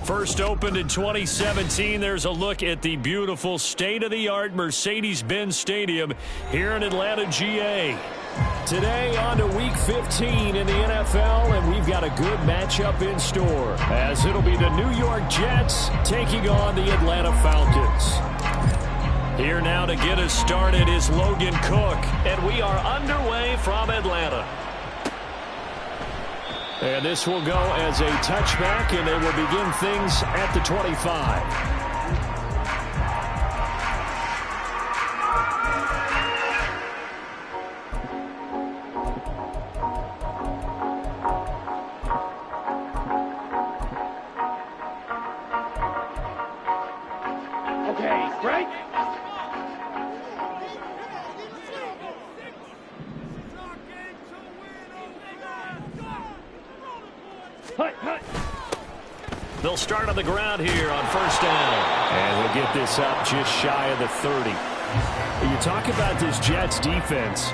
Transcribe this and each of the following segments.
First opened in 2017, there's a look at the beautiful state-of-the-art Mercedes-Benz Stadium here in Atlanta, GA. Today on to Week 15 in the NFL, and we've got a good matchup in store, as it'll be the New York Jets taking on the Atlanta Falcons. Here now to get us started is Logan Cook, and we are underway from Atlanta. And this will go as a touchback, and they will begin things at the 25. They'll start on the ground here on first down. And they'll get this up just shy of the 30. You talk about this Jets defense.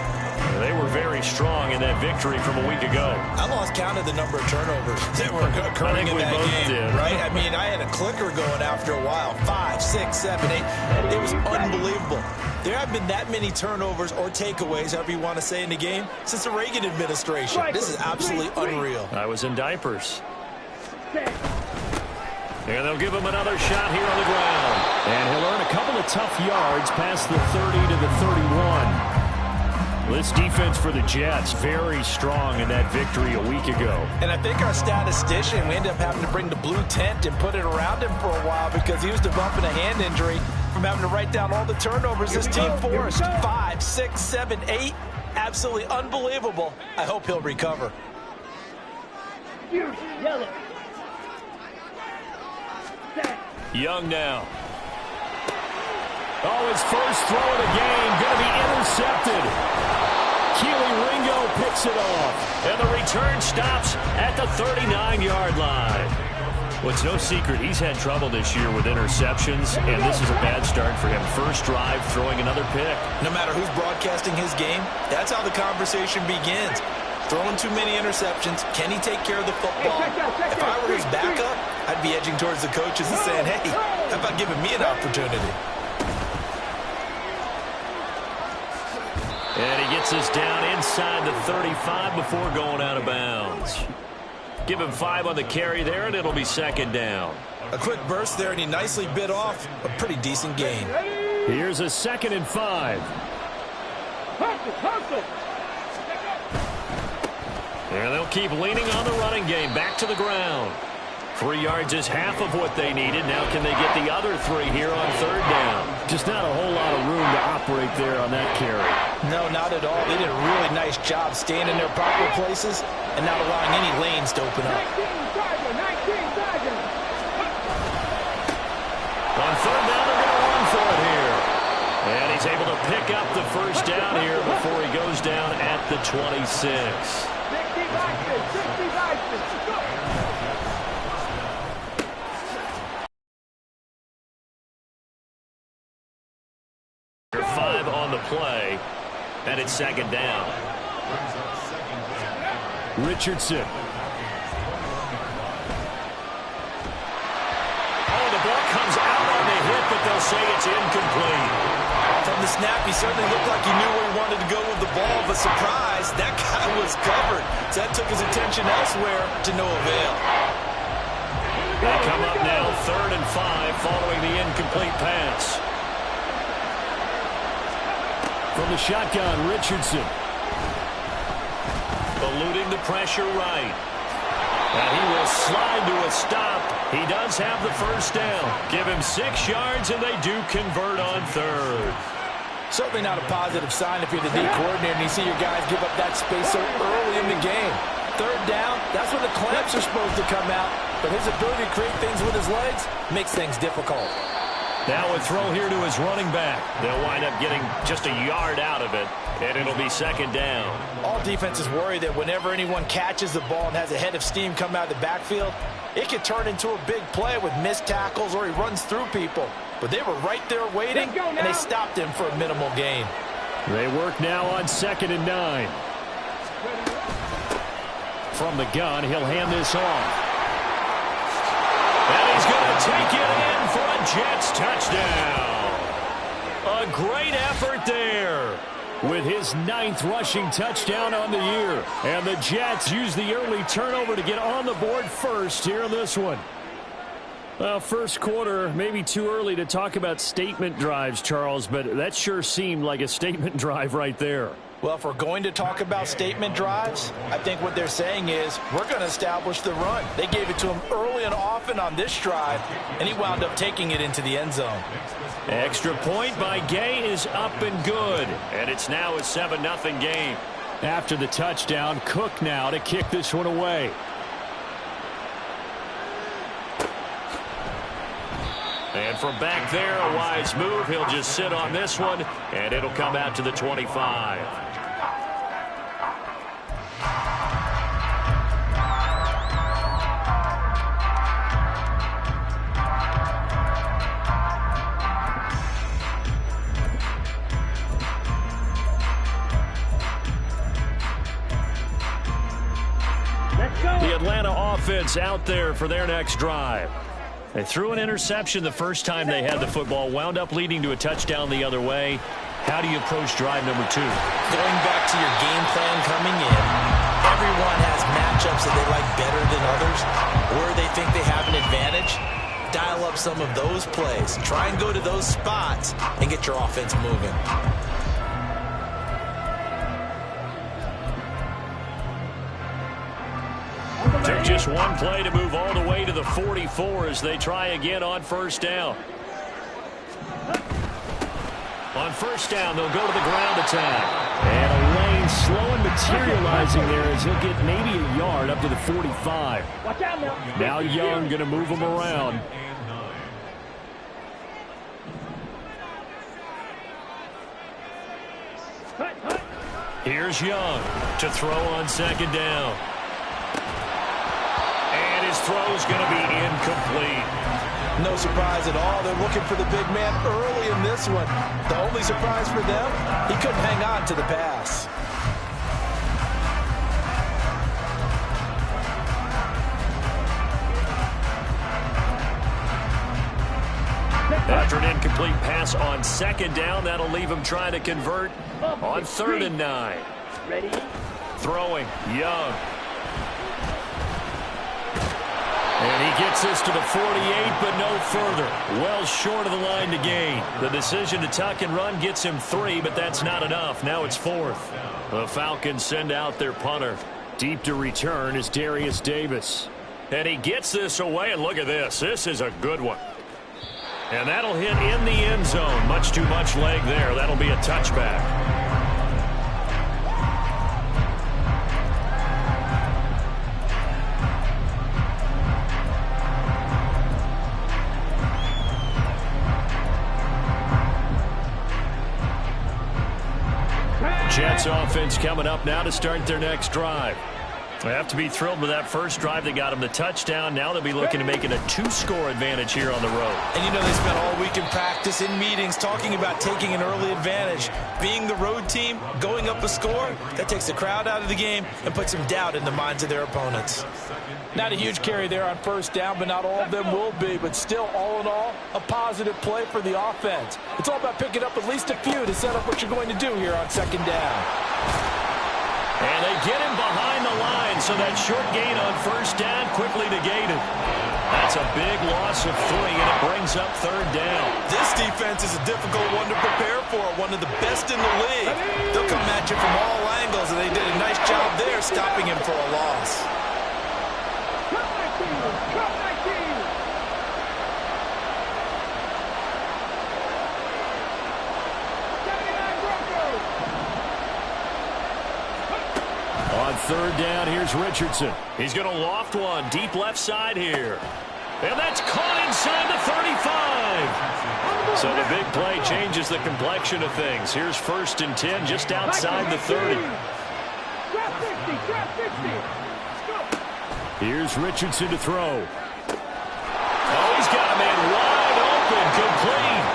They were very strong in that victory from a week ago. I lost count of the number of turnovers that were occurring in that game, did. Right? I mean, I had a clicker going after a while. 5, 6, 7, 8. It was unbelievable. There haven't been that many turnovers or takeaways, however you want to say, in the game since the Reagan administration. This is absolutely unreal. I was in diapers. And they'll give him another shot here on the ground. And he'll earn a couple of tough yards past the 30 to the 31. This defense for the Jets, very strong in that victory a week ago. And I think our statistician, we ended up having to bring the blue tent and put it around him for a while because he was developing a hand injury from having to write down all the turnovers this team forced. 5, 6, 7, 8. Absolutely unbelievable. I hope he'll recover. Yellow. Young now. Oh, his first throw of the game going to be intercepted. Keely Ringo picks it off. And the return stops at the 39-yard line. Well, it's no secret he's had trouble this year with interceptions, and this is a bad start for him. First drive, throwing another pick. No matter who's broadcasting his game, that's how the conversation begins. Throwing too many interceptions. Can he take care of the football? If I were his backup, I'd be edging towards the coaches and saying, hey, how about giving me an opportunity? And he gets us down inside the 35 before going out of bounds. Give him 5 on the carry there, and it'll be second down. A quick burst there, and he nicely bit off a pretty decent gain. Here's a 2nd and 5. And they'll keep leaning on the running game. Back to the ground. 3 yards is half of what they needed. Now can they get the other 3 here on third down? Just not a whole lot of room to operate there on that carry. No, not at all. They did a really nice job staying in their proper places and not allowing any lanes to open up. On third down, they're going to run for it here. And he's able to pick up the first down here before he goes down at the 26. Five on the play, and it's second down. Richardson. Oh, the ball comes out on the hit, but they'll say it's incomplete. From the snap, he certainly looked like he knew where he wanted to go with the ball, but surprise, that guy was covered. So that took his attention elsewhere to no avail. They come up now, 3rd and 5, following the incomplete pass. From the shotgun, Richardson. Eluding the pressure right. And he will slide to a stop. He does have the first down. Give him 6 yards, and they do convert on third. Certainly not a positive sign if you're the D coordinator and you see your guys give up that space so early in the game. Third down, that's when the clamps are supposed to come out. But his ability to create things with his legs makes things difficult. Now a throw here to his running back. They'll wind up getting just a yard out of it, and it'll be second down. All defenses worry that whenever anyone catches the ball and has a head of steam come out of the backfield, it could turn into a big play with missed tackles or he runs through people. But they were right there waiting, and they stopped him for a minimal gain. They work now on 2nd and 9. From the gun, he'll hand this off. And he's going to take it in for a Jets touchdown. A great effort there with his 9th rushing touchdown on the year. And the Jets use the early turnover to get on the board first here in this one. Well, first quarter, maybe too early to talk about statement drives, Charles, but that sure seemed like a statement drive right there. Well, if we're going to talk about statement drives, I think what they're saying is we're going to establish the run. They gave it to him early and often on this drive, and he wound up taking it into the end zone. Extra point by Gay is up and good, and it's now a 7-0 game. After the touchdown, Cook now to kick this one away. And from back there, a wise move. He'll just sit on this one, and it'll come out to the 25. The Atlanta offense out there for their next drive. They threw an interception the first time they had the football, wound up leading to a touchdown the other way. How do you approach drive number 2? Going back to your game plan coming in, everyone has matchups that they like better than others, where they think they have an advantage. Dial up some of those plays. Try and go to those spots and get your offense moving. Took just one play to move all the way to the 44 as they try again on first down. On first down, they'll go to the ground attack. And a lane slow and materializing there as he'll get maybe a yard up to the 45. Now Young going to move him around. Here's Young to throw on second down. And his throw's going to be incomplete. No surprise at all. They're looking for the big man early in this one. The only surprise for them, he couldn't hang on to the pass. After an incomplete pass on second down, that'll leave him trying to convert on 3rd and 9. Ready? Throwing, Young. And he gets this to the 48, but no further. Well short of the line to gain. The decision to tuck and run gets him 3, but that's not enough. Now it's 4th. The Falcons send out their punter. Deep to return is Darius Davis. And he gets this away, and look at this. This is a good one. And that'll hit in the end zone. Much too much leg there. That'll be a touchback. Jets offense coming up now to start their next drive. They have to be thrilled with that first drive. They got him the touchdown. Now they'll be looking to make it a 2-score advantage here on the road. And you know they spent all week in practice, in meetings, talking about taking an early advantage. Being the road team, going up a score, that takes the crowd out of the game and puts some doubt in the minds of their opponents. Not a huge carry there on first down, but not all of them will be. But still, all in all, a positive play for the offense. It's all about picking up at least a few to set up what you're going to do here on second down. And they get him behind the line, so that short gain on first down quickly negated. That's a big loss of 3, and it brings up 3rd down. This defense is a difficult one to prepare for, one of the best in the league. They'll come at you from all angles, and they did a nice job there stopping him for a loss. On 3rd down, here's Richardson. He's going to loft one deep left side here. And that's caught inside the 35. So the big play changes the complexion of things. Here's 1st and 10 just outside the 30. Here's Richardson to throw. Oh, he's got a man wide open, complete.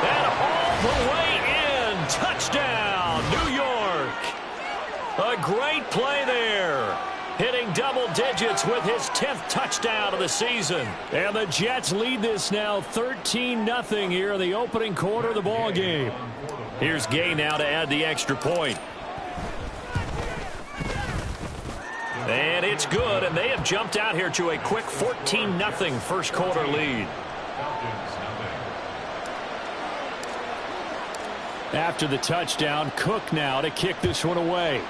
And all the way in. Touchdown, New York. A great play there. hitting double digits with his 10th touchdown of the season. And the Jets lead this now 13-0 here in the opening quarter of the ball game. Here's Gay now to add the extra point. And it's good, and they have jumped out here to a quick 14-0 first quarter lead. After the touchdown, Cook now to kick this one away.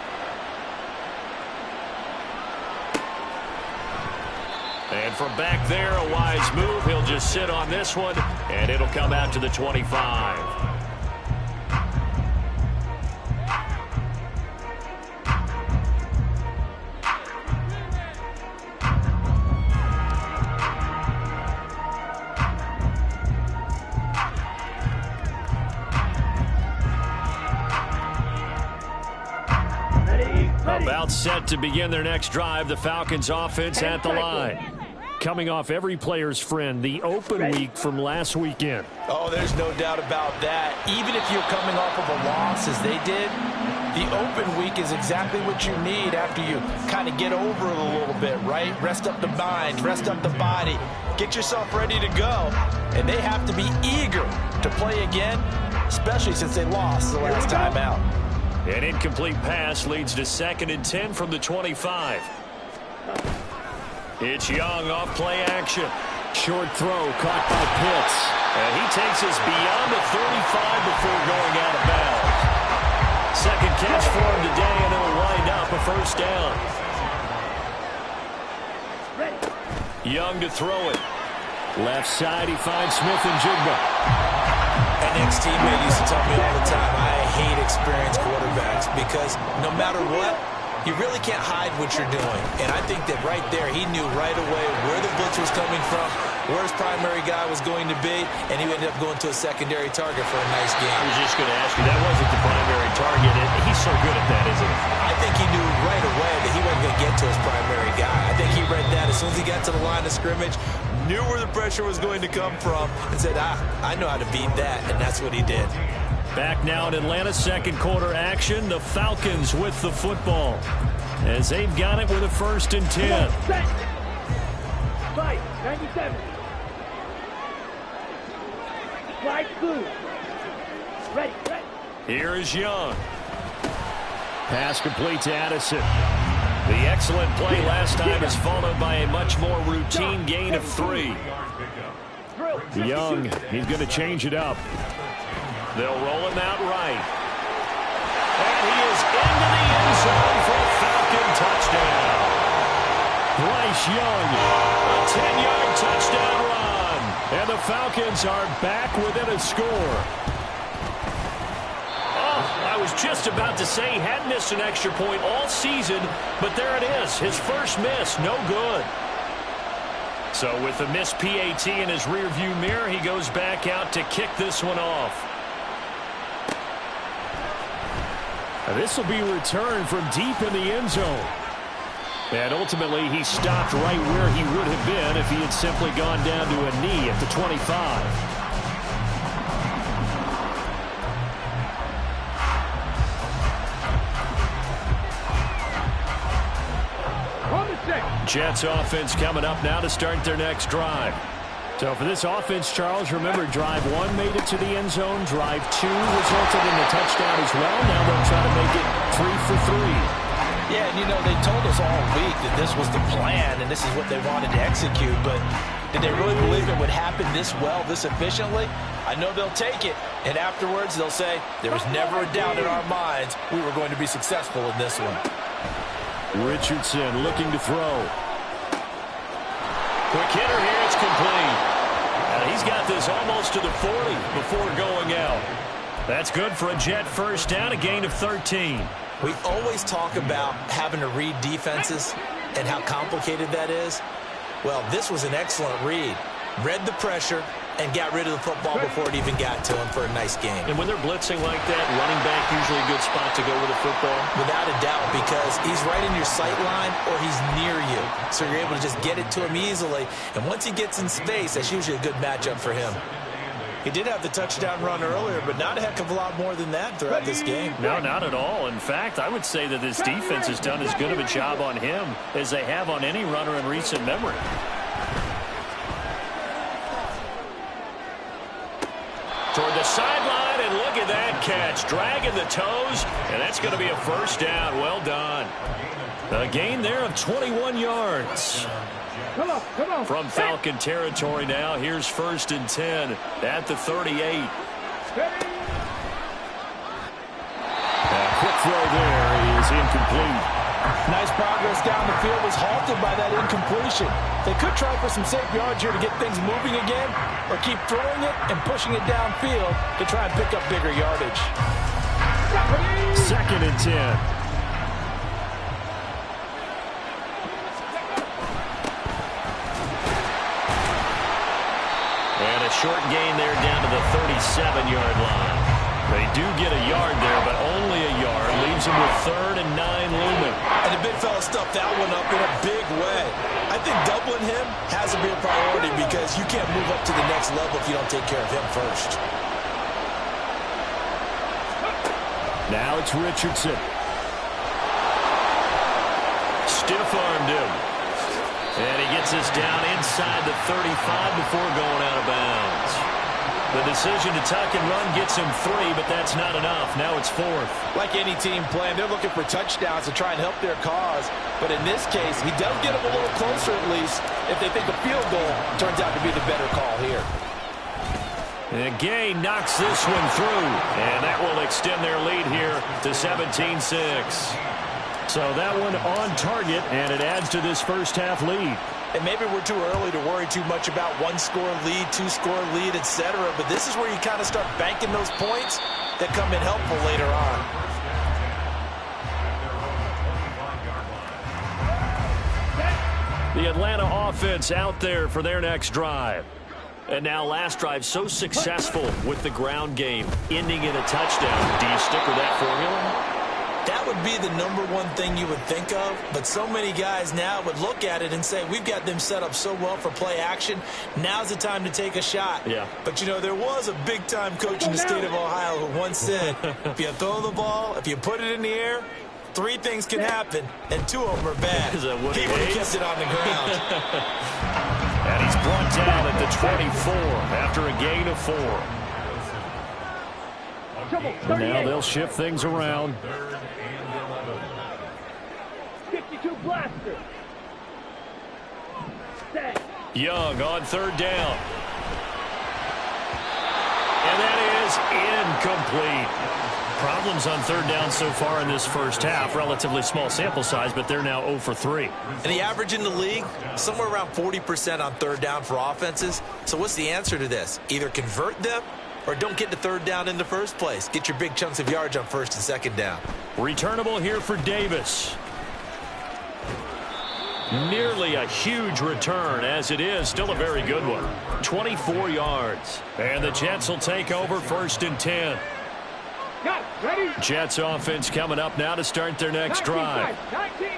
And from back there, a wise move. He'll just sit on this one, and it'll come out to the 25. About set to begin their next drive, the Falcons offense at the line. Coming off every player's friend, the open week from last weekend. Oh, there's no doubt about that. Even if you're coming off of a loss as they did, the open week is exactly what you need after you kind of get over it a little bit, right? Rest up the mind, rest up the body, get yourself ready to go. And they have to be eager to play again, especially since they lost the last time out. An incomplete pass leads to 2nd and 10 from the 25. It's Young off play action. Short throw caught by Pitts. And he takes us beyond the 35 before going out of bounds. Second catch for him today, and it'll wind up a first down. Young to throw it. Left side, he finds Smith and Jigba. An ex-teammate used to tell me all the time, I hate experienced quarterbacks because no matter what, you really can't hide what you're doing. And I think that right there, he knew right away where the blitz was coming from, where his primary guy was going to be, and he ended up going to a secondary target for a nice game. I was just going to ask you, that wasn't the primary target. He's so good at that, isn't he? I think he knew right away that he wasn't going to get to his primary guy. I think he read that as soon as he got to the line of scrimmage, knew where the pressure was going to come from, and said, I know how to beat that, and that's what he did. Back now in Atlanta, second quarter action. The Falcons with the football as they've got it with a 1st and 10. Fight, 97. Slide blue. Ready. Here is Young. Pass complete to Addison. The excellent play last time is followed by a much more routine gain of 3. Young, he's going to change it up. They'll roll him out right. And he is into the end zone for a Falcon touchdown. Bryce Young, a 10-yard touchdown run. And the Falcons are back within a score. I was just about to say he hadn't missed an extra point all season, but there it is. His first miss, no good. So with the missed PAT in his rearview mirror, he goes back out to kick this one off. This will be returned from deep in the end zone. And ultimately, he stopped right where he would have been if he had simply gone down to a knee at the 25. Jets offense coming up now to start their next drive. So for this offense, Charles, remember drive 1 made it to the end zone. Drive 2 resulted in a touchdown as well. Now they'll try to make it 3 for 3. Yeah, and you know, they told us all week that this was the plan and this is what they wanted to execute, but did they really believe it would happen this well, this efficiently? I know they'll take it, and afterwards they'll say, there was never a doubt in our minds we were going to be successful in this one. Richardson looking to throw. Quick hitter here, it's complete. And he's got this almost to the 40 before going out. That's good for a Jet first down, a gain of 13. We always talk about having to read defenses and how complicated that is. Well, this was an excellent read. Read the pressure and got rid of the football before it even got to him for a nice game. And when they're blitzing like that, running back usually a good spot to go with the football? Without a doubt, because he's right in your sight line or he's near you. So you're able to just get it to him easily. And once he gets in space, that's usually a good matchup for him. He did have the touchdown run earlier, but not a heck of a lot more than that throughout this game. No, not at all. In fact, I would say that this defense has done as good of a job on him as they have on any runner in recent memory. Toward the sideline, and look at that catch. Dragging the toes, and that's going to be a first down. Well done. A gain there of 21 yards. Come on. From Falcon territory now. Here's 1st and 10 at the 38. A quick throw there is incomplete. Nice progress down the field was halted by that incompletion. They could try for some safe yards here to get things moving again, or keep throwing it and pushing it downfield to try and pick up bigger yardage. 2nd and 10. And a short gain there down to the 37-yard line. They do get a yard there, but only a yard. Leaves them with 3rd and 9 looming. And the big fella stuffed that one up in a big way. I think doubling him has to be a priority because you can't move up to the next level if you don't take care of him first. Now it's Richardson. Stiff-armed him. And he gets us down inside the 35 before going out of bounds. The decision to tuck and run gets him 3, but that's not enough. Now it's 4th. Like any team playing, they're looking for touchdowns to try and help their cause. But in this case, he does get them a little closer at least if they think a field goal turns out to be the better call here. And Gay knocks this one through, and that will extend their lead here to 17-6. So that one on target, and it adds to this first half lead. And maybe we're too early to worry too much about one-score lead, two-score lead, etc. But this is where you kind of start banking those points that come in helpful later on. The Atlanta offense out there for their next drive. And now last drive so successful with the ground game, ending in a touchdown. Do you stick with that formula? That would be the #1 thing you would think of, but so many guys now would look at it and say, we've got them set up so well for play action, now's the time to take a shot. Yeah. But, you know, there was a big-time coach in the state of Ohio who once said, if you throw the ball, if you put it in the air, 3 things can happen, and 2 of them are bad. Is that what he would have kept it on the ground. And he's brought down at the 24 after a gain of 4. And now they'll shift things around. 52 blaster. Set. Young on 3rd down. And that is incomplete. Problems on 3rd down so far in this first half. Relatively small sample size, but they're now 0 for 3. And the average in the league, somewhere around 40% on 3rd down for offenses. So what's the answer to this? Either convert them or don't get to 3rd down in the first place. Get your big chunks of yards on 1st and 2nd down. Returnable here for Davis. Nearly a huge return, as it is still a very good one. 24 yards. And the Jets will take over 1st and 10. Got it. Ready? Jets offense coming up now to start their next drive.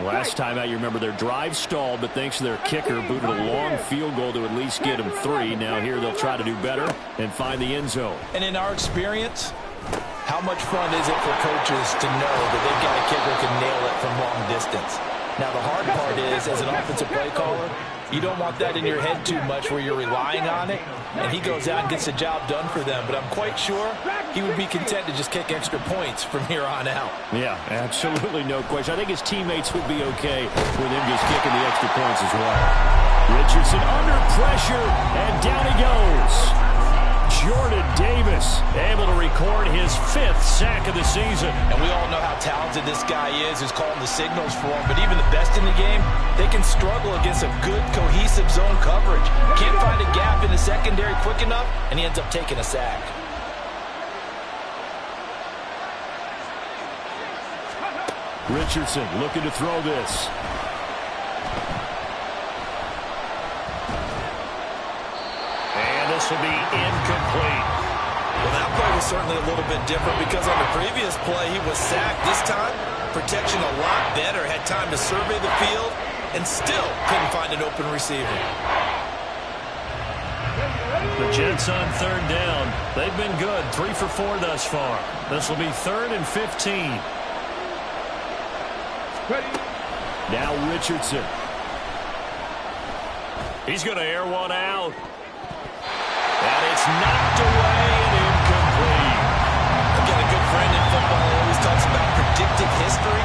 Last time out, you remember their drive stalled, but thanks to their kicker, booted a long field goal to at least get them 3. Now here they'll try to do better and find the end zone. And in our experience, how much fun is it for coaches to know that they've got a kicker who can nail it from long distance? Now the hard part is, as an offensive play caller, you don't want that in your head too much where you're relying on it, and he goes out and gets the job done for them. But I'm quite sure he would be content to just kick extra points from here on out. Yeah, absolutely no question. I think his teammates would be okay with him just kicking the extra points as well. Richardson under pressure, and down he goes. Jordan Davis able to record his 5th sack of the season. And we all know how talented this guy is, who's calling the signals for him. But even the best in the game, they can struggle against a good, cohesive zone coverage. Can't find a gap in the secondary quick enough, and he ends up taking a sack. Richardson looking to throw this. This will be incomplete. Well, that play was certainly a little bit different because on the previous play, he was sacked. This time, protection a lot better. Had time to survey the field and still couldn't find an open receiver. The Jets on third down. They've been good. 3 for 4 thus far. This will be 3rd and 15. Ready. Now Richardson. He's going to air one out. And it's knocked away and incomplete. I've got a good friend in football who always talks about predictive history.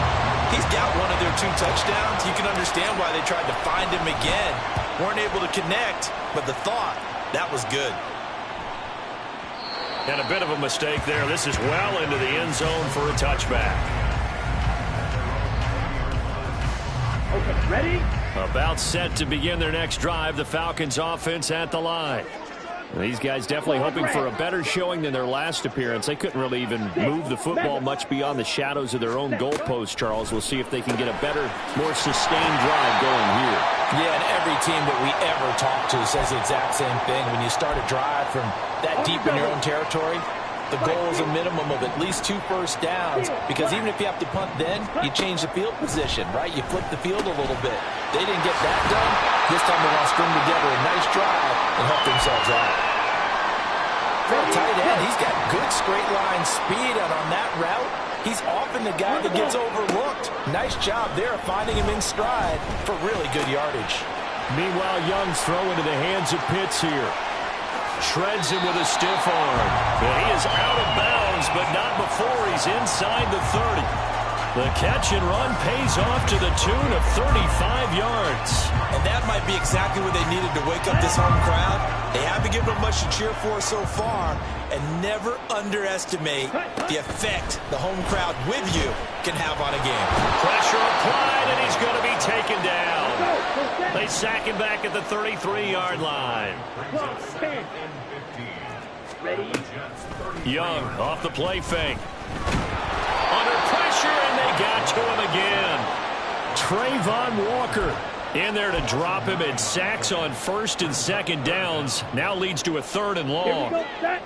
He's got one of their 2 touchdowns. You can understand why they tried to find him again. Weren't able to connect, but the thought, that was good. And a bit of a mistake there. This is well into the end zone for a touchback. Okay, ready? About set to begin their next drive. The Falcons offense at the line. These guys definitely hoping for a better showing than their last appearance. They couldn't really even move the football much beyond the shadows of their own goalpost, Charles. We'll see if they can get a better, more sustained drive going here. Yeah, and every team that we ever talk to says the exact same thing. When you start a drive from that deep in your own territory, the goal is a minimum of at least 2 first downs, because even if you have to punt then, you change the field position, right? You flip the field a little bit. They didn't get that done. This time they want to string together a nice drive and help themselves out. For a tight end, he's got good straight line speed, and on that route, he's often the guy that gets overlooked. Nice job there finding him in stride for really good yardage. Meanwhile, Young's throw into the hands of Pitts here. Shreds him with a stiff arm. But he is out of bounds, but not before he's inside the 30. The catch and run pays off to the tune of 35 yards. And that might be exactly what they needed to wake up this home crowd. They haven't given them much to cheer for so far. And never underestimate the effect the home crowd with you can have on a game. Pressure applied, and he's going to be taken down. They sack him back at the 33-yard line. Ready? Young off the play fake. Under pressure, and they got to him again. Trayvon Walker in there to drop him, and sacks on 1st and 2nd downs. Now leads to a 3rd and long. Here we go, set.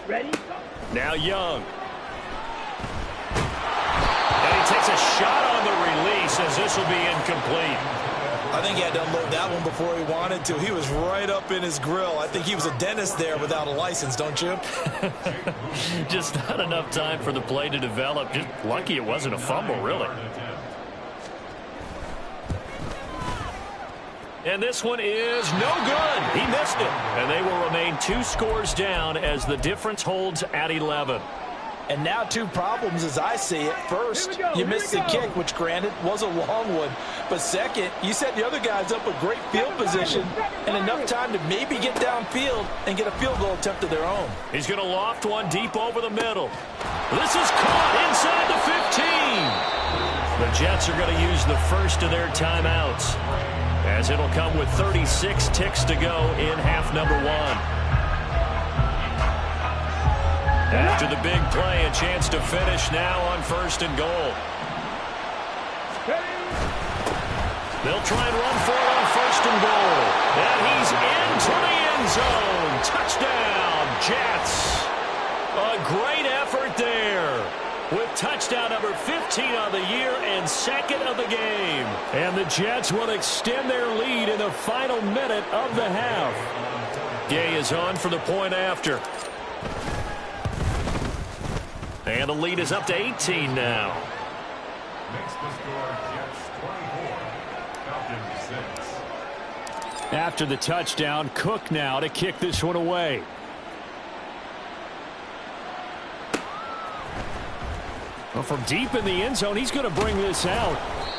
Ready? Now Young. And he takes a shot on the release, as this will be incomplete. I think he had to unload that one before he wanted to. He was right up in his grill. I think he was a dentist there without a license, don't you? Just not enough time for the play to develop. Just lucky it wasn't a fumble, really. And this one is no good. He missed it. And they will remain 2 scores down as the difference holds at 11. And now 2 problems as I see it. First, you missed the kick, which granted was a long one. But second, you set the other guys up with great field position and enough time to maybe get downfield and get a field goal attempt of their own. He's going to loft one deep over the middle. This is caught inside the 15. The Jets are going to use the first of their timeouts, as it'll come with 36 ticks to go in half number 1. After the big play, a chance to finish now on 1st and goal. They'll try and run for it on 1st and goal. And he's into the end zone. Touchdown, Jets. A great effort there, with touchdown number 15 on the year and 2nd of the game. And the Jets will extend their lead in the final minute of the half. Gay is on for the point after. And the lead is up to 18 now. Makes the score Jets 24, Falcons 6. After the touchdown, Cook now to kick this one away. Well, from deep in the end zone, he's going to bring this out.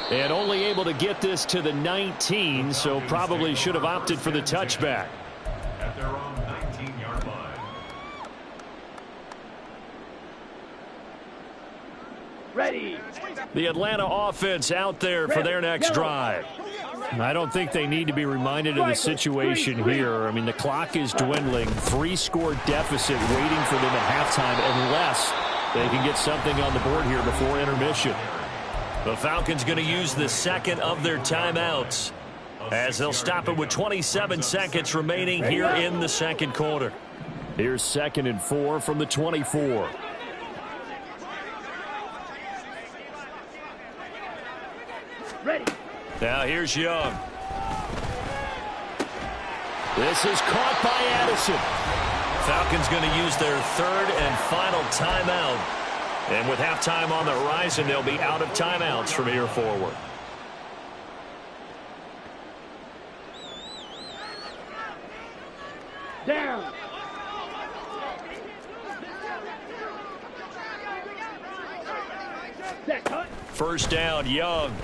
And only able to get this to the 19, so probably should have opted for the touchback. At their own 19-yard line. Ready. The Atlanta offense out there for their next drive. I don't think they need to be reminded of the situation here. I mean, the clock is dwindling. 3-score deficit waiting for them at halftime, unless they can get something on the board here before intermission. The Falcons going to use the 2nd of their timeouts, as they'll stop it with 27 seconds remaining here in the 2nd quarter. Here's 2nd and 4 from the 24. Ready. Now here's Young. This is caught by Addison. Falcons going to use their third and final timeout. And with halftime on the horizon, they'll be out of timeouts from here forward. Down. First down, Young.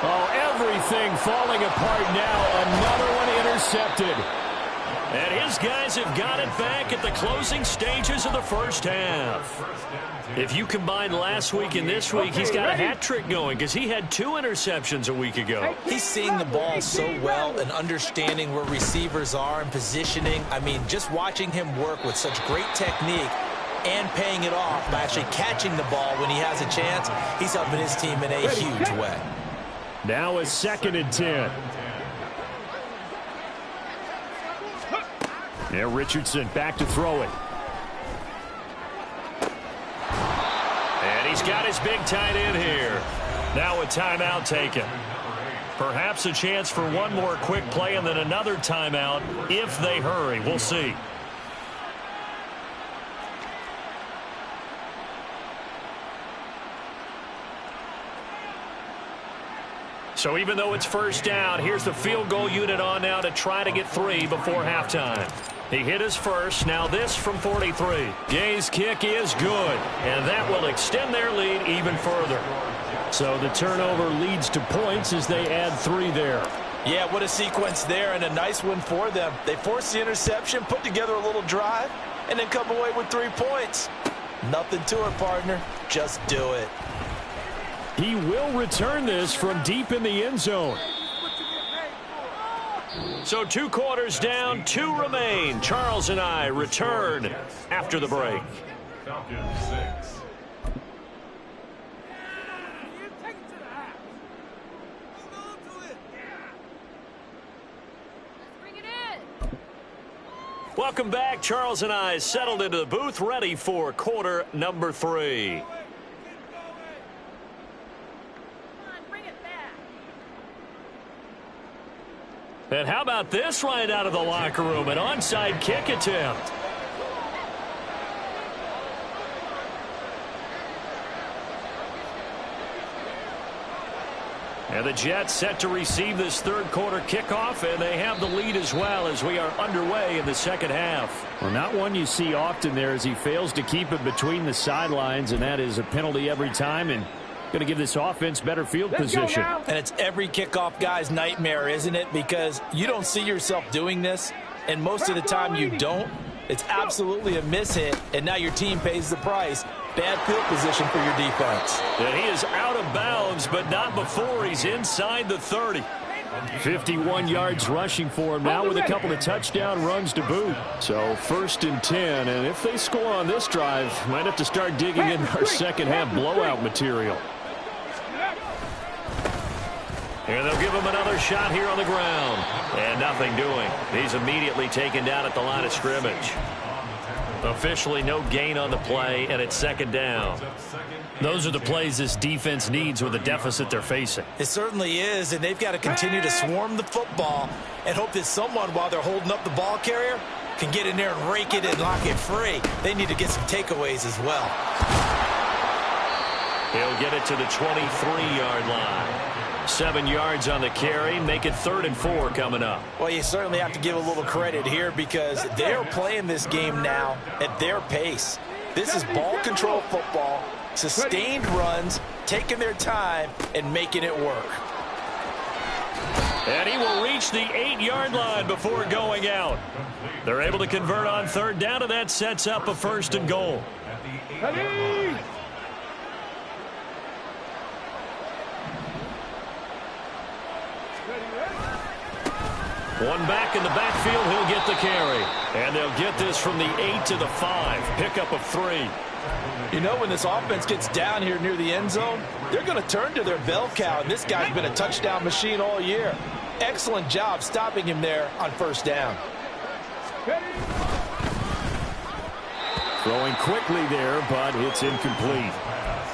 Oh, everything falling apart now. Another one intercepted. And his guys have got it back at the closing stages of the first half. If you combine last week and this week, he's got a hat trick going because he had 2 interceptions a week ago. He's seeing the ball so well and understanding where receivers are and positioning. I mean, just watching him work with such great technique and paying it off by actually catching the ball when he has a chance, he's helping his team in a huge way. Now a 2nd and 10. Now Richardson back to throw it. And he's got his big tight end here. Now a timeout taken. Perhaps a chance for one more quick play and then another timeout if they hurry. We'll see. So even though it's first down, here's the field goal unit on now to try to get 3 before halftime. He hit his first. Now this from 43. Gay's kick is good, and that will extend their lead even further. So the turnover leads to points as they add 3 there. Yeah, what a sequence there, and a nice one for them. They force the interception, put together a little drive, and then come away with 3 points. Nothing to it, partner. Just do it. He will return this from deep in the end zone. So 2 quarters down, 2 remain. Charles and I return after the break. Falcons 6. Welcome back. Charles and I settled into the booth, ready for quarter number 3. And how about this right out of the locker room? An onside kick attempt. And the Jets set to receive this third quarter kickoff, and they have the lead as well as we are underway in the second half. Well, not one you see often there as he fails to keep it between the sidelines, and that is a penalty every time, and going to give this offense better field position. And it's every kickoff guy's nightmare, isn't it? Because you don't see yourself doing this, and most of the time you don't. It's absolutely a mishit, and now your team pays the price. Bad field position for your defense. And he is out of bounds, but not before he's inside the 30. 51 yards rushing for him now with a couple of touchdown runs to boot. So 1st and 10, and if they score on this drive, might have to start digging in our second half blowout material. And they'll give him another shot here on the ground. And nothing doing. He's immediately taken down at the line of scrimmage. Officially no gain on the play, and it's 2nd down. Those are the plays this defense needs with the deficit they're facing. It certainly is, and they've got to continue to swarm the football and hope that someone, while they're holding up the ball carrier, can get in there and rake it and lock it free. They need to get some takeaways as well. He'll get it to the 23-yard line. 7 yards on the carry, make it 3rd and 4 coming up. Well, you certainly have to give a little credit here because they're playing this game now at their pace. This is ball control football, sustained runs, taking their time, and making it work. And he will reach the 8-yard line before going out. They're able to convert on 3rd down, and that sets up a 1st and goal. One back in the backfield, he'll get the carry. And they'll get this from the 8 to the 5. Pickup of 3. You know, when this offense gets down here near the end zone, they're going to turn to their bell cow, and this guy's been a touchdown machine all year. Excellent job stopping him there on 1st down. Throwing quickly there, but it's incomplete.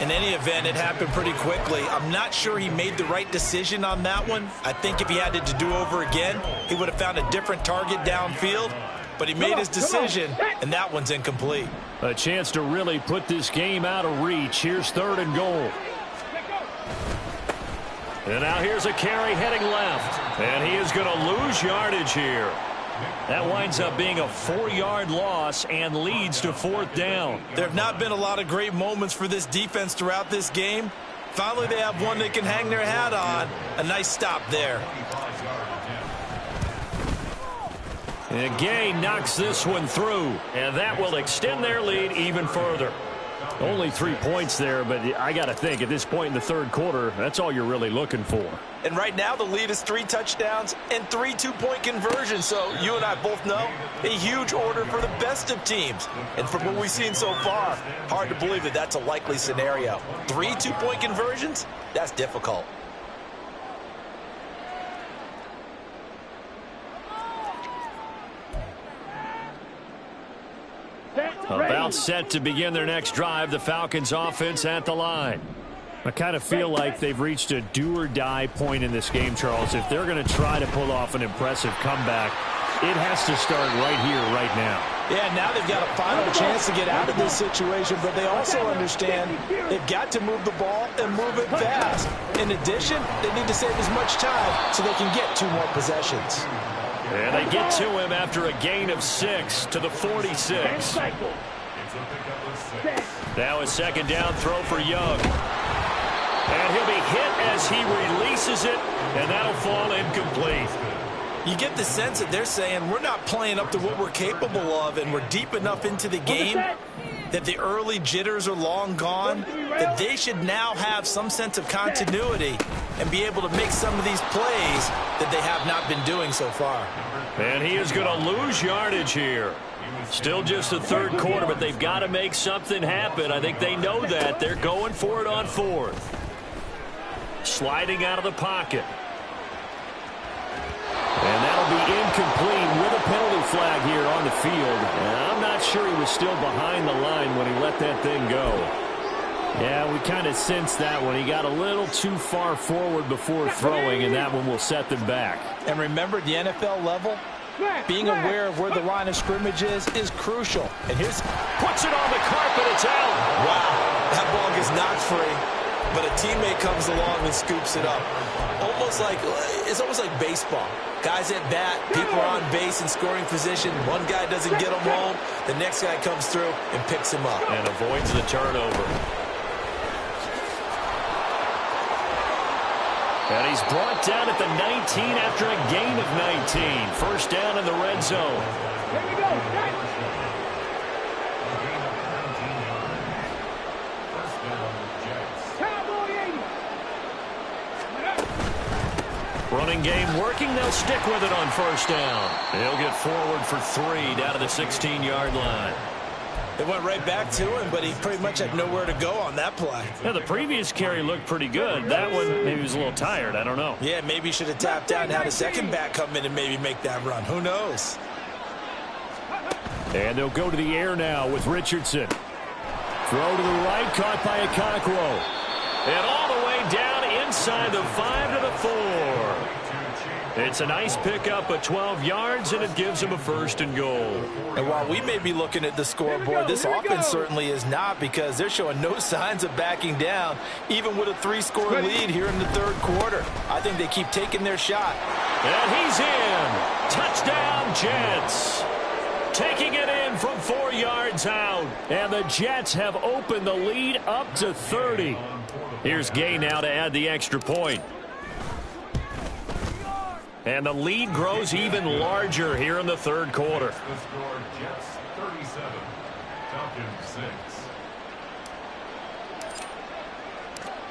In any event, it happened pretty quickly. I'm not sure he made the right decision on that one. I think if he had it to do over again, he would have found a different target downfield. But he made his decision, and that one's incomplete. A chance to really put this game out of reach. Here's 3rd and goal. And now here's a carry heading left. And he is going to lose yardage here. That winds up being a 4-yard loss and leads to 4th down. There have not been a lot of great moments for this defense throughout this game. Finally, they have one they can hang their hat on. A nice stop there. And Gay knocks this one through, and that will extend their lead even further. Only 3 points there, but I got to think at this point in the 3rd quarter, that's all you're really looking for. And right now, the lead is 3 touchdowns and 3 two-point conversions. So you and I both know a huge order for the best of teams. And from what we've seen so far, hard to believe that that's a likely scenario. 3 two-point conversions? That's difficult. About set to begin their next drive, the Falcons offense at the line. I kind of feel like they've reached a do-or-die point in this game, Charles. If they're going to try to pull off an impressive comeback, it has to start right here, right now. Yeah, now they've got a final chance to get out of this situation, but they also understand they've got to move the ball and move it fast. In addition, they need to save as much time so they can get 2 more possessions. And they get to him after a gain of 6 to the 46. Now a 2nd down throw for Young. And he'll be hit as he releases it, and that'll fall incomplete. You get the sense that they're saying we're not playing up to what we're capable of, and we're deep enough into the game that the early jitters are long gone, that they should now have some sense of continuity and be able to make some of these plays that they have not been doing so far. And he is going to lose yardage here. Still just the 3rd quarter, but they've got to make something happen. I think they know that. They're going for it on 4th. Sliding out of the pocket. And that'll be incomplete with a penalty flag here on the field. And I'm not sure he was still behind the line when he let that thing go. Yeah, we kind of sensed that one. He got a little too far forward before throwing, and that one will set them back. And remember, the NFL level, being aware of where the line of scrimmage is crucial. And here's... Puts it on the carpet. It's out. Wow, that ball gets knocked free, but a teammate comes along and scoops it up. It's almost like baseball. Guys at bat, people are on base in scoring position. One guy doesn't get him home. The next guy comes through and picks him up. And avoids the turnover. And he's brought down at the 19 after a gain of 19. 1st down in the red zone. Here we go. Running game working. They'll stick with it on 1st down. He'll get forward for 3 down to the 16-yard line. They went right back to him, but he pretty much had nowhere to go on that play. Yeah, the previous carry looked pretty good. That one, maybe he was a little tired. I don't know. Yeah, maybe he should have tapped out and had a second back come in and maybe make that run. Who knows? And they'll go to the air now with Richardson. Throw to the right, caught by Okonkwo. And all the way down inside the 5 to the 4. It's a nice pickup of 12 yards, and it gives him a 1st and goal. And while we may be looking at the scoreboard, this offense certainly is not, because they're showing no signs of backing down, even with a 3-score lead here in the 3rd quarter. I think they keep taking their shot. And he's in. Touchdown, Jets. Taking it in from 4 yards out. And the Jets have opened the lead up to 30. Here's Gay now to add the extra point. And the lead grows even larger here in the 3rd quarter. The score, Jets 37, Falcons 6.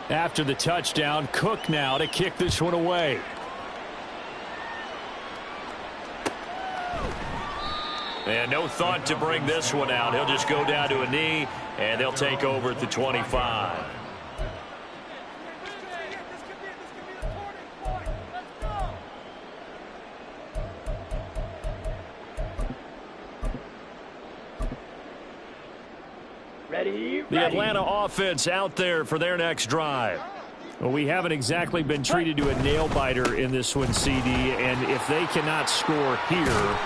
After the touchdown, Cook now to kick this one away. And no thought to bring this one out. He'll just go down to a knee, and they'll take over at the 25. Ready. The Atlanta offense out there for their next drive. Well, we haven't exactly been treated to a nail-biter in this one, CD, and if they cannot score here,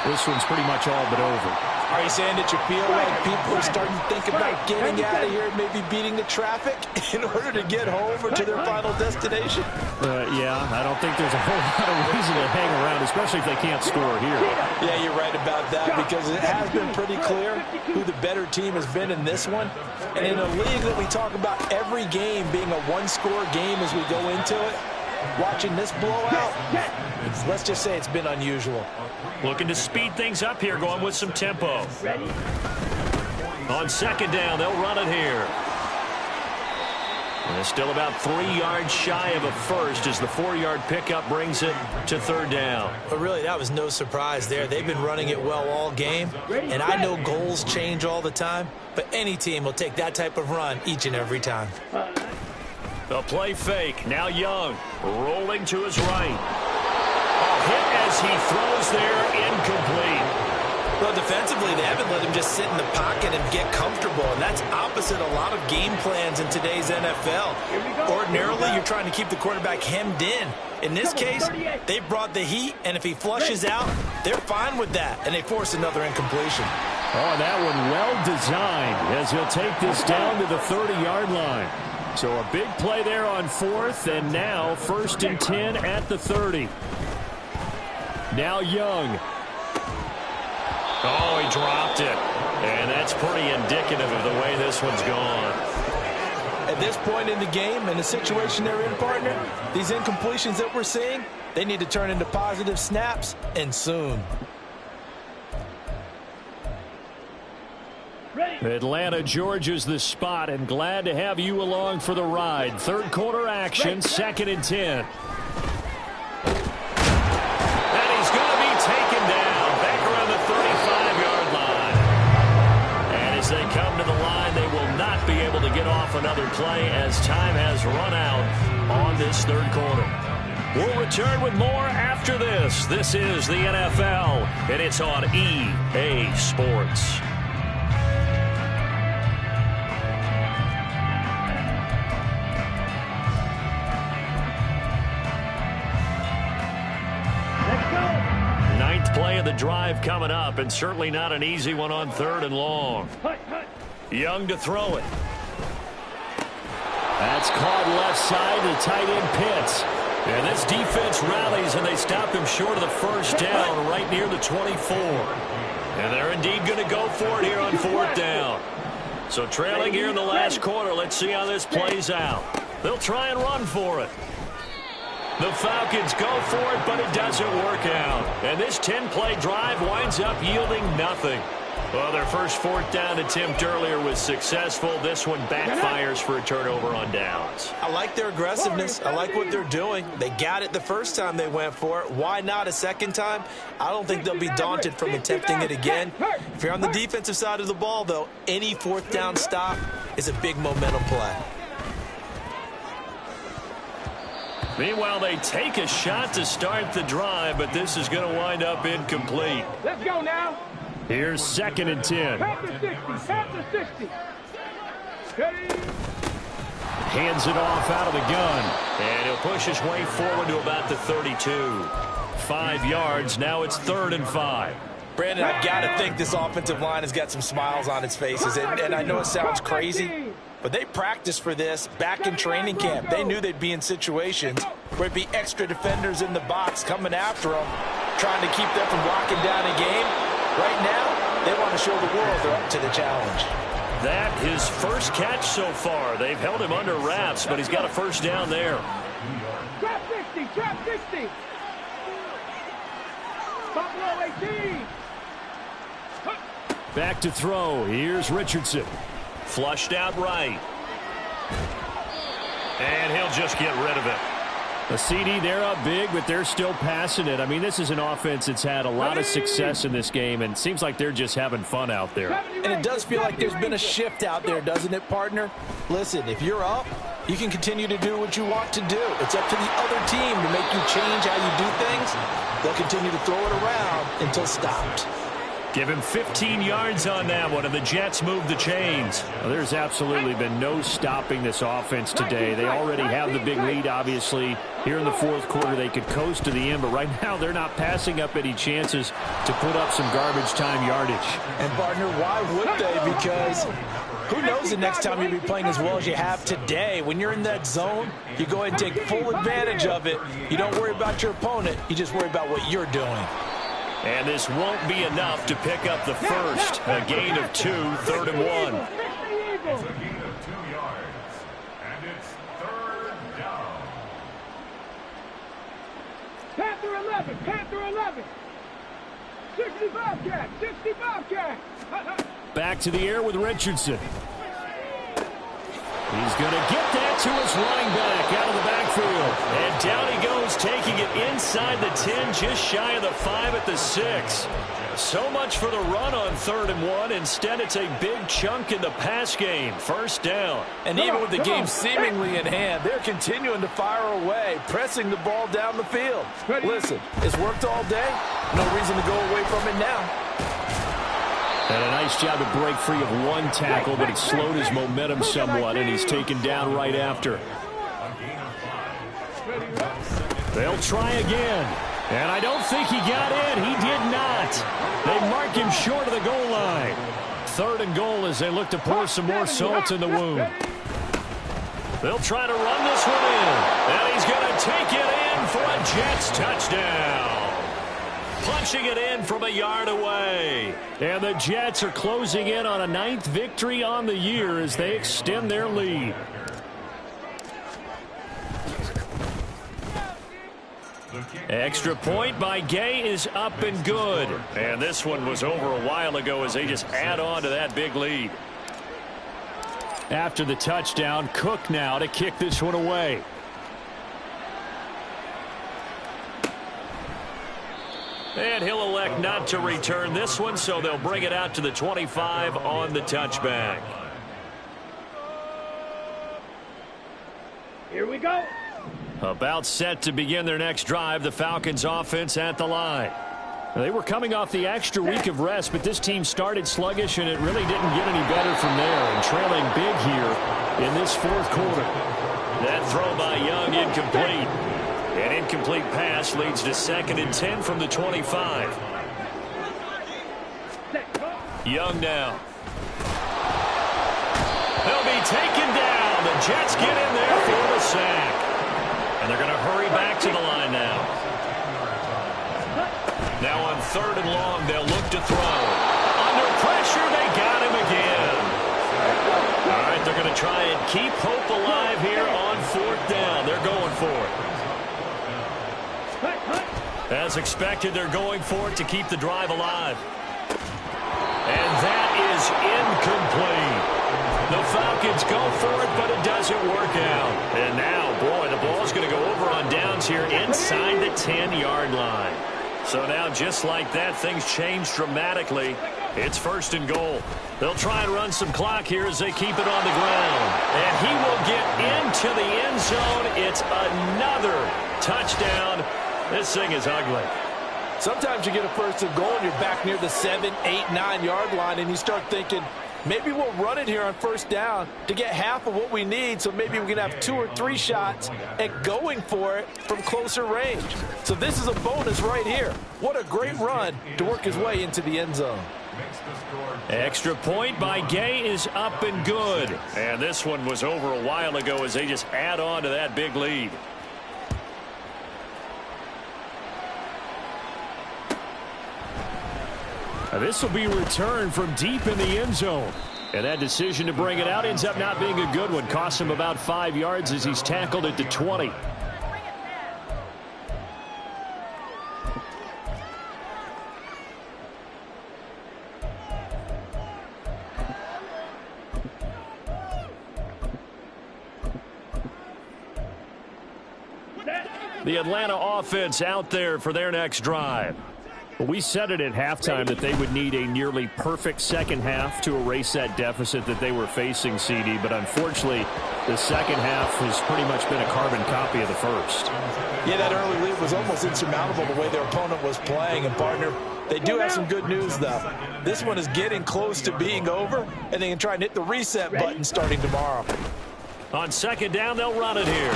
this one's pretty much all but over. Are you saying that you feel like people are starting to think about getting out of here, maybe beating the traffic in order to get home or to their final destination? Yeah, I don't think there's a whole lot of reason to hang around, especially if they can't score here. Yeah, you're right about that, because it has been pretty clear who the better team has been in this one. And in a league that we talk about every game being a one-score game as we go into it, watching this blowout, let's just say it's been unusual. Looking to speed things up here, going with some tempo. On second down, they'll run it here. And it's still about 3 yards shy of a first as the 4-yard pickup brings it to third down. But really, that was no surprise there. They've been running it well all game, and I know goals change all the time, but any team will take that type of run each and every time. The play fake. Now Young rolling to his right. A hit as he throws there, incomplete. Well, defensively, they haven't let him just sit in the pocket and get comfortable, and that's opposite a lot of game plans in today's NFL. Ordinarily, you're trying to keep the quarterback hemmed in. In this case, they brought the heat, and if he flushes out, they're fine with that, and they force another incompletion. Oh, that one well designed as he'll take this down to the 30-yard line. So a big play there on fourth, and now 1st and 10 at the 30. Now Young. Oh, he dropped it. And that's pretty indicative of the way this one's gone. At this point in the game and the situation they're in, partner, these incompletions that we're seeing, they need to turn into positive snaps, and soon. Atlanta, Georgia's the spot, and glad to have you along for the ride. Third quarter action, 2nd and 10. And he's going to be taken down back around the 35-yard line. And as they come to the line, they will not be able to get off another play as time has run out on this third quarter. We'll return with more after this. This is the NFL, and it's on EA Sports. Play of the drive coming up, and certainly not an easy one on 3rd and long. Young to throw it. That's caught left side to tight end Pitts. And this defense rallies, and they stop him short of the first down right near the 24. And they're indeed going to go for it here on 4th down. So trailing here in the last quarter, let's see how this plays out. They'll try and run for it. The Falcons go for it, but it doesn't work out. And this 10-play drive winds up yielding nothing. Well, their first 4th down attempt earlier was successful. This one backfires for a turnover on downs. I like their aggressiveness. I like what they're doing. They got it the first time they went for it. Why not a second time? I don't think they'll be daunted from attempting it again. If you're on the defensive side of the ball, though, any 4th down stop is a big momentum play. Meanwhile, they take a shot to start the drive, but this is going to wind up incomplete. Let's go now. Here's 2nd and 10. Past the 60. Ready. Hands it off out of the gun. And he'll push his way forward to about the 32. 5 yards. Now it's 3rd and 5. Brandon, I've got to think this offensive line has got some smiles on its faces. And I know it sounds crazy, but they practiced for this back in training camp. They knew they'd be in situations where it'd be extra defenders in the box coming after them, trying to keep them from locking down a game. Right now, they want to show the world they're up to the challenge. That his first catch so far. They've held him under wraps, but he's got a first down there. Trap 60, trap 60. Buffalo 18. Back to throw. Here's Richardson. Flushed out right. And he'll just get rid of it. A CD, they're up big, but they're still passing it. I mean, this is an offense that's had a lot of success in this game, and it seems like they're just having fun out there. And it does feel like there's been a shift out there, doesn't it, partner? Listen, if you're up, you can continue to do what you want to do. It's up to the other team to make you change how you do things. They'll continue to throw it around until stopped. Give him 15 yards on that one, and the Jets move the chains. Well, there's absolutely been no stopping this offense today. They already have the big lead, obviously. Here in the fourth quarter, they could coast to the end, but right now they're not passing up any chances to put up some garbage time yardage. And, partner, why would they? Because who knows the next time you'll be playing as well as you have today. When you're in that zone, you go ahead and take full advantage of it. You don't worry about your opponent. You just worry about what you're doing. And this won't be enough to pick up the first. A gain of 2, 3rd and 1. It's a gain of 2 yards. And it's 3rd down. Panther 11, Panther 11. 60 Bobcat, 60 Bobcat. Back to the air with Richardson. He's going to get that to his running back out of the backfield. And down he goes, taking it inside the 10, just shy of the 5 at the 6. So much for the run on 3rd and 1. Instead, it's a big chunk in the pass game. First down. And even with the game seemingly in hand, they're continuing to fire away, pressing the ball down the field. Listen, it's worked all day. No reason to go away from it now. And a nice job to break free of one tackle, but it slowed his momentum somewhat, and he's taken down right after. They'll try again. And I don't think he got in. He did not. They mark him short of the goal line. 3rd and goal as they look to pour some more salt in the wound. They'll try to run this one in. And he's going to take it in for a Jets touchdown. Punching it in from a yard away. And the Jets are closing in on a 9th victory on the year as they extend their lead. Extra point by Gay is up and good. And this one was over a while ago as they just add on to that big lead. After the touchdown, Cook now to kick this one away. And he'll elect not to return this one, so they'll bring it out to the 25 on the touchback. Here we go. About set to begin their next drive, the Falcons offense at the line. They were coming off the extra week of rest, but this team started sluggish, and it really didn't get any better from there, and trailing big here in this fourth quarter. That throw by Young incomplete. An incomplete pass leads to 2nd and 10 from the 25. Young now. They'll be taken down. The Jets get in there for the sack. And they're going to hurry back to the line now. Now on 3rd and long, they'll look to throw. Under pressure, they got him again. All right, they're going to try and keep hope alive here on 4th down. They're going for it. As expected, they're going for it to keep the drive alive. And that is incomplete. The Falcons go for it, but it doesn't work out. And now, boy, the ball's going to go over on downs here inside the 10-yard line. So now, just like that, things change dramatically. It's 1st and goal. They'll try and run some clock here as they keep it on the ground. And he will get into the end zone. It's another touchdown. This thing is ugly. Sometimes you get a 1st and goal and you're back near the 7, 8, 9-yard line, and you start thinking, maybe we'll run it here on 1st down to get half of what we need, so maybe we can have 2 or 3 shots at going for it from closer range. So this is a bonus right here. What a great run to work his way into the end zone. Extra point by Gay is up and good. And this one was over a while ago as they just add on to that big lead. This will be returned from deep in the end zone. And that decision to bring it out ends up not being a good one. Costs him about 5 yards as he's tackled at the 20. The Atlanta offense out there for their next drive. We said it at halftime that they would need a nearly perfect second half to erase that deficit that they were facing, CD. But unfortunately, the second half has pretty much been a carbon copy of the first. Yeah, that early lead was almost insurmountable the way their opponent was playing. And, partner, they do have some good news, though. This one is getting close to being over, and they can try and hit the reset button starting tomorrow. On second down, they'll run it here.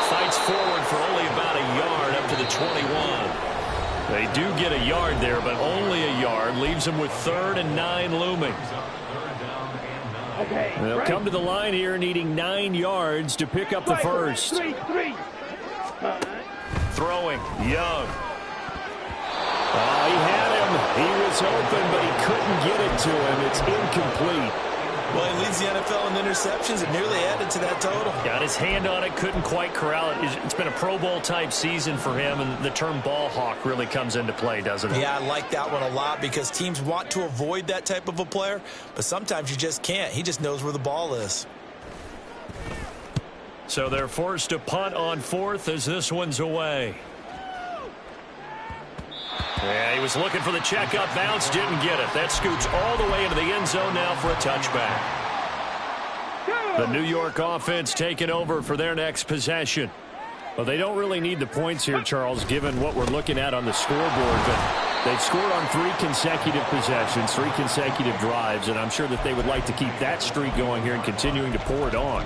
Fights forward for only about a yard up to the 21. They do get a yard there, but only a yard. Leaves them with 3rd and 9 looming. They'll come to the line here needing 9 yards to pick up the first. Throwing, Young. He had him. He was open, but he couldn't get it to him. It's incomplete. Well, he leads the NFL in interceptions and nearly added to that total. Got his hand on it, couldn't quite corral it. It's been a Pro Bowl-type season for him, and the term ball hawk really comes into play, doesn't it? Yeah, I like that one a lot because teams want to avoid that type of a player, but sometimes you just can't. He just knows where the ball is. So they're forced to punt on 4th as this one's away. Yeah, he was looking for the checkup bounce, didn't get it. That scoots all the way into the end zone now for a touchback. The New York offense taking over for their next possession. Well, they don't really need the points here, Charles, given what we're looking at on the scoreboard, but they've scored on 3 consecutive possessions, 3 consecutive drives, and I'm sure that they would like to keep that streak going here and continuing to pour it on.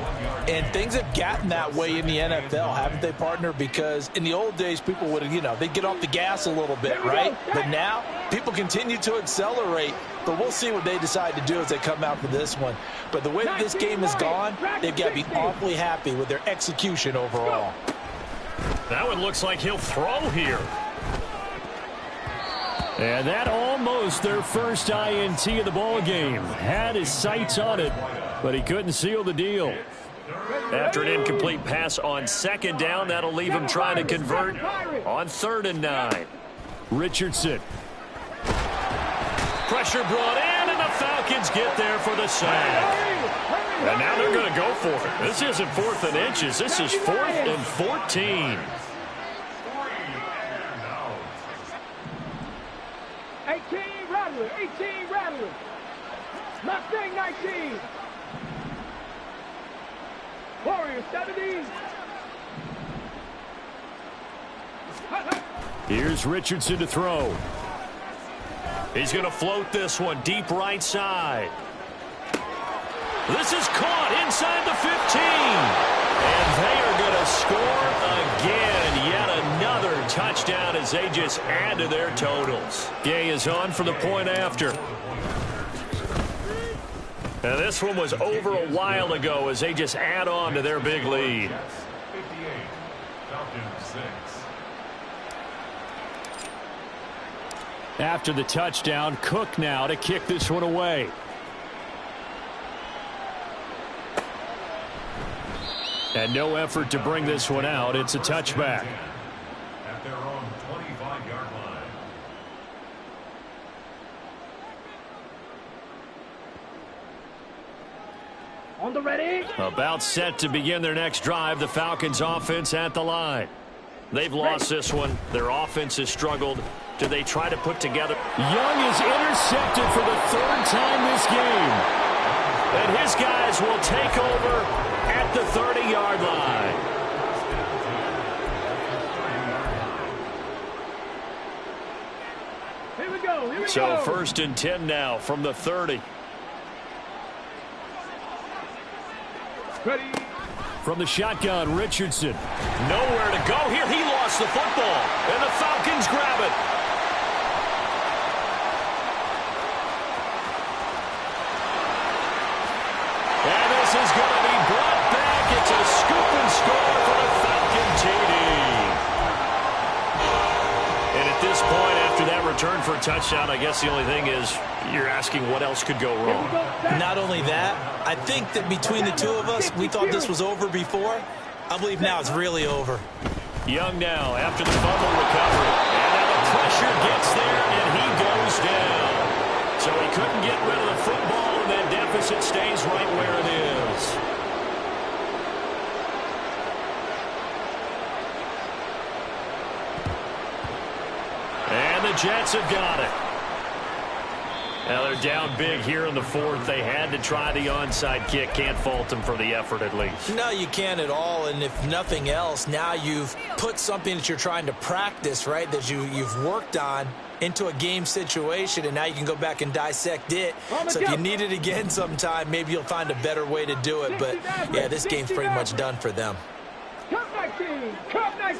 And things have gotten that way in the NFL, haven't they, partner? Because in the old days, people would, they'd get off the gas a little bit, right? But now, people continue to accelerate, but we'll see what they decide to do as they come out for this one. But the way that this game has gone, they've got to be awfully happy with their execution overall. That one looks like he'll throw here. And that almost their first INT of the ball game. Had his sights on it, but he couldn't seal the deal. After an incomplete pass on second down, that'll leave him trying to convert on 3rd and 9. Richardson. Pressure brought in, and the Falcons get there for the sack. And now they're going to go for it. This isn't 4th and inches. This is 4th and 14. 18 Rattler, 18 Rattler. Mustang 19. Warrior 70. Here's Richardson to throw. He's going to float this one deep right side. This is caught inside the 15. And they are going to score again. Yet another touchdown as they just add to their totals. Gay is on for the point after. And this one was over a while ago as they just add on to their big lead. 58, Falcons 6. After the touchdown, Cook now to kick this one away. And no effort to bring this one out. It's a touchback. At their own 25-yard line. On the ready. About set to begin their next drive. The Falcons offense at the line. They've lost this one. Their offense has struggled. Do they try to put together? Young is intercepted for the 3rd time this game. And his guys will take over at the 30-yard line. Here we go. Here we So go. 1st and 10 now from the 30. Ready. From the shotgun, Richardson. Nowhere to go here. He lost the football. And the Falcons grab it. And this is going to be brought back. It's a scoop and score for the Falcon TD. And at this point, after that return for a touchdown, I guess the only thing is you're asking what else could go wrong. Not only that, I think that between the two of us, we thought this was over before. I believe now it's really over. Young now after the fumble recovery. And now the pressure gets there, and he goes down. So he couldn't get rid of the football, and that deficit stays right where it is. And the Jets have got it. Now they're down big here in the fourth. They had to try the onside kick. Can't fault them for the effort at least. No, you can't at all. And if nothing else, now you've put something that you're trying to practice, right, that you've worked on into a game situation, and now you can go back and dissect it. So if you need it again sometime, maybe you'll find a better way to do it. But, yeah, this game's pretty much done for them. Cup 19. Cup 19.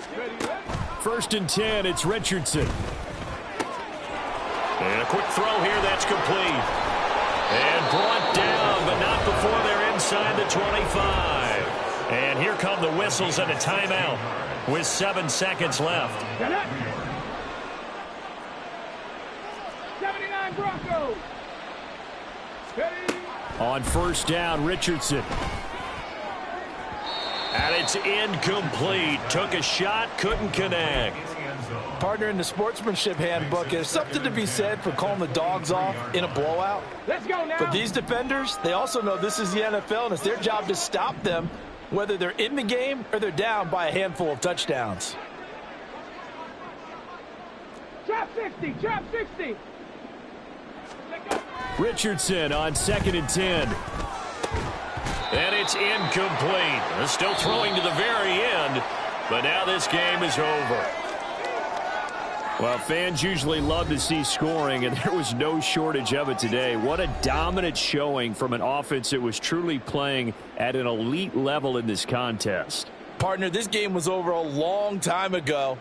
First and 10, it's Richardson. And a quick throw here, that's complete. And brought down, but not before they're inside the 25. And here come the whistles and a timeout with 7 seconds left. 79 Broncos. Ready? On first down, Richardson. And it's incomplete. Took a shot, couldn't connect. Partner, in the sportsmanship handbook, there's something to be said for calling the dogs off in a blowout. Let's go now. But these defenders, they also know this is the NFL, and it's their job to stop them, whether they're in the game or they're down by a handful of touchdowns. Trap 60. Trap 60. Richardson on 2nd and 10. And it's incomplete. They're still throwing to the very end, but now this game is over. Well, fans usually love to see scoring, and there was no shortage of it today. What a dominant showing from an offense that was truly playing at an elite level in this contest. Partner, this game was over a long time ago,